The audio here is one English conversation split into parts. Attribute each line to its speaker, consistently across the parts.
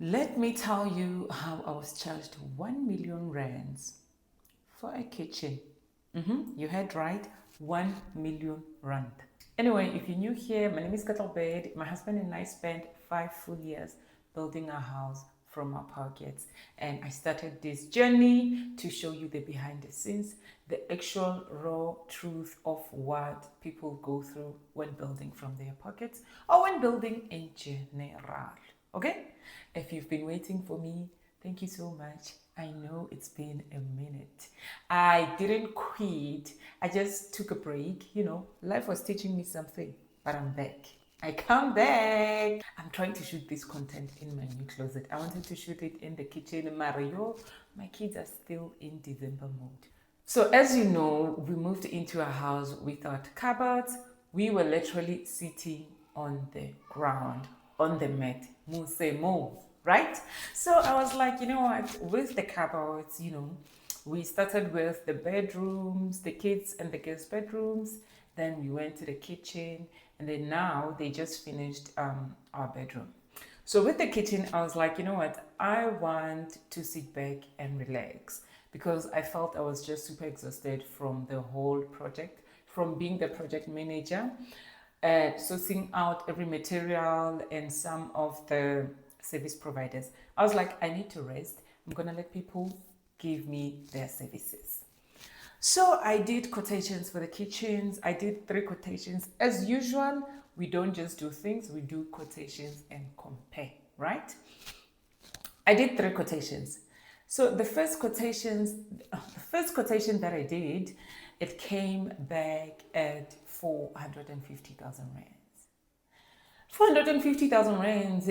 Speaker 1: Let me tell you how I was charged 1 million rands for a kitchen. You heard right, 1 million rand. Anyway, if you're new here, my name is Katalbed. My husband and I spent 5 full years building our house from our pockets. And I started this journey to show you the behind the scenes, the actual raw truth of what people go through when building from their pockets or when building in general. Okay? If you've been waiting for me, thank you so much. I know it's been a minute. I didn't quit. I just took a break. Life was teaching me something, but I'm back. I come back. I'm trying to shoot this content in my new closet. I wanted to shoot it in the kitchen. Mario, my kids are still in December mode. So as you know, we moved into a house without cupboards. We were literally sitting on the ground, on the mat. Musemo, right? So I was like, you know what, with the cupboards, we started with the bedrooms, the kids and the girls' bedrooms. Then we went to the kitchen, and then now they just finished our bedroom. So with the kitchen, I was like, you know what, I want to sit back and relax because I felt I was just super exhausted from the whole project, from being the project manager, sourcing out every material and some of the service providers. I was like, I need to rest. I'm gonna let people give me their services. So I did quotations for the kitchens. I did 3 quotations. As usual, we don't just do things, we do quotations and compare, right? I did 3 quotations. So the first quotation that I did, it came back at 450,000 rands. 450,000 rands.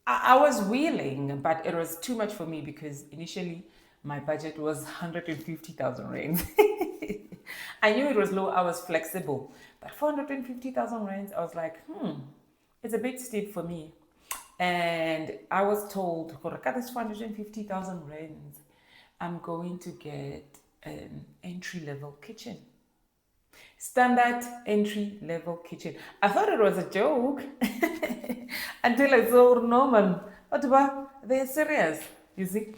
Speaker 1: I was willing, but it was too much for me because initially my budget was 150,000 rands. I knew it was low, I was flexible. But 450,000 rands, I was like, it's a bit steep for me. And I was told, for this 450,000 rands, I'm going to get an entry-level kitchen. Standard entry-level kitchen. I thought it was a joke until I saw Norman. But they're serious, you see.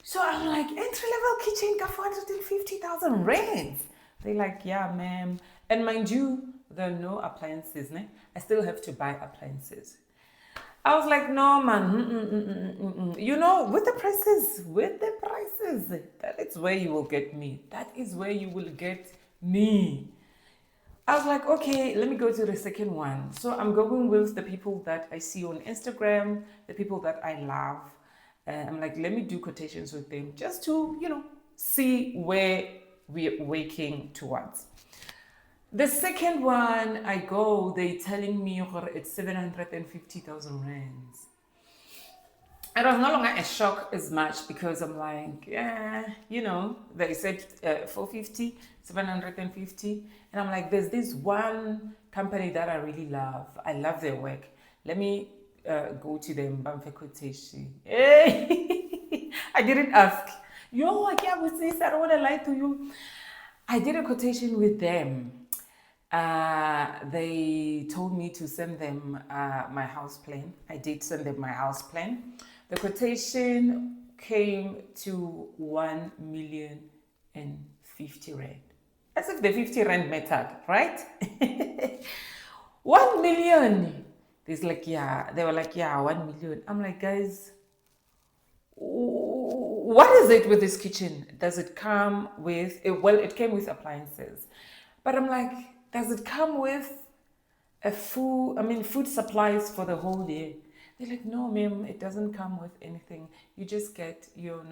Speaker 1: So I'm like, entry-level kitchen got 450,000 rands. They're like, yeah, ma'am. And mind you, there are no appliances. I still have to buy appliances. I was like, no, man. With the prices, that is where you will get me. That is where you will get me. I was like, okay, let me go to the second one. So I'm going with the people that I see on Instagram, the people that I love. I'm like, let me do quotations with them just to, see where we're working towards. The second one, I go, they telling me it's 750,000 rands. It was no longer a shock as much because I'm like, they said 450, 750. And I'm like, there's this one company that I really love. I love their work. Let me go to them, Bamfe quotation. Hey! I didn't ask. Like, yeah, with this, I don't want to lie to you. I did a quotation with them. They told me to send them my house plan. I did send them my house plan. The quotation came to 1,050,000 rand. As if the 50 rand mattered, right? 1 million. They were like, yeah, 1 million. I'm like, guys, what is it with this kitchen? Does it come with, it came with appliances. But I'm like, does it come with food supplies for the whole year? They're like, no, ma'am, it doesn't come with anything. You just get your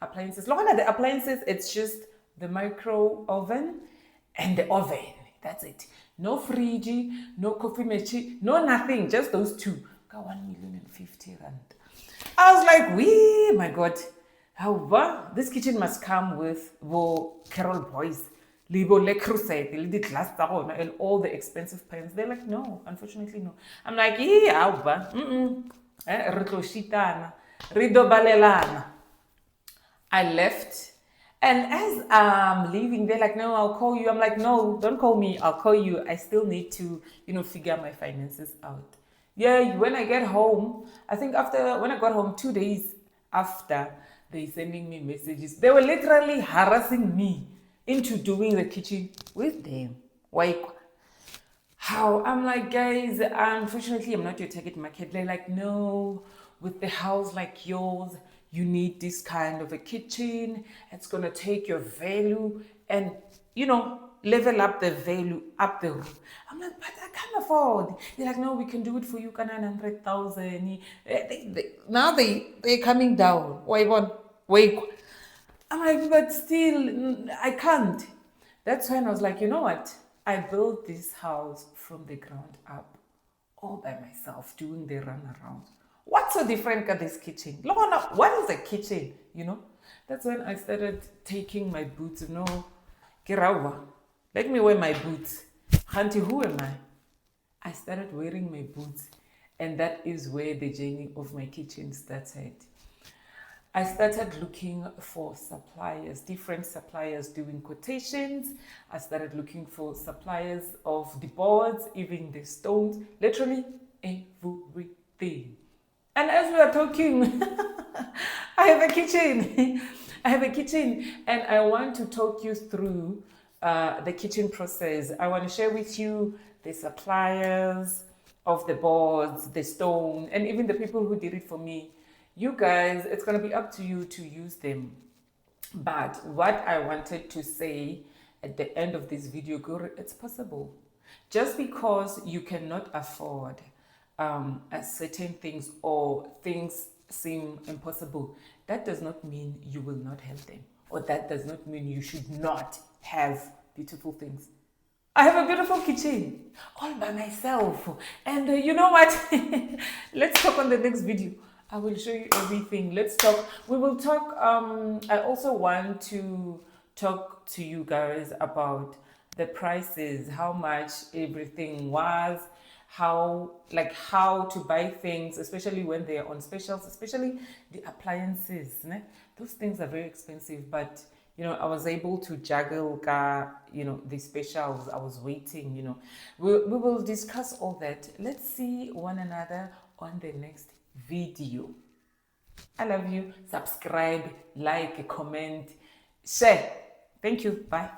Speaker 1: appliances. Look at the appliances, it's just the micro oven and the oven. That's it. No fridge, no coffee machine, no nothing, just those two. Got 1,050,000 rand. I was like, wee, my God. This kitchen must come with Carol Boys. Libo le crusade, the glass and all the expensive pens. They're like, no, unfortunately, no. I'm like, I left. And as I'm leaving, they're like, no, I'll call you. I'm like, no, don't call me. I'll call you. I still need to, figure my finances out. Yeah, when I get home, I think after when I got home 2 days after, they sending me messages. They were literally harassing me into doing the kitchen with them. Like, how? I'm like, guys, unfortunately, I'm not your target market. They're like, no, with the house like yours, you need this kind of a kitchen. It's gonna take your value and, level up the value up the roof. I'm like, but I can't afford. They're like, no, we can do it for you, 900,000. Now they're coming down. Wait. I'm like, but still, I can't. That's when I was like, you know what? I built this house from the ground up, all by myself, doing the runaround. What's so different about this kitchen? Lorna, what is a kitchen? That's when I started taking my boots. Kirawa, let me wear my boots. Hanti, who am I started wearing my boots, and that is where the journey of my kitchen started. I started looking for suppliers, different suppliers doing quotations. I started looking for suppliers of the boards, even the stones, literally everything. And as we are talking, I have a kitchen. I have a kitchen, and I want to talk you through the kitchen process. I want to share with you the suppliers of the boards, the stone, and even the people who did it for me. You guys, it's going to be up to you to use them. But what I wanted to say at the end of this video, it's possible. Just because you cannot afford certain things or things seem impossible, that does not mean you will not have them. Or that does not mean you should not have beautiful things. I have a beautiful kitchen all by myself. And you know what? Let's talk on the next video. I will show you everything. Let's talk. We will talk. I also want to talk to you guys about the prices, how much everything was, how to buy things, especially when they are on specials, especially the appliances. Those things are very expensive, but I was able to juggle the specials. I was waiting. We will discuss all that. Let's see one another on the next video. I love you. Subscribe, like, comment, share. Thank you. Bye.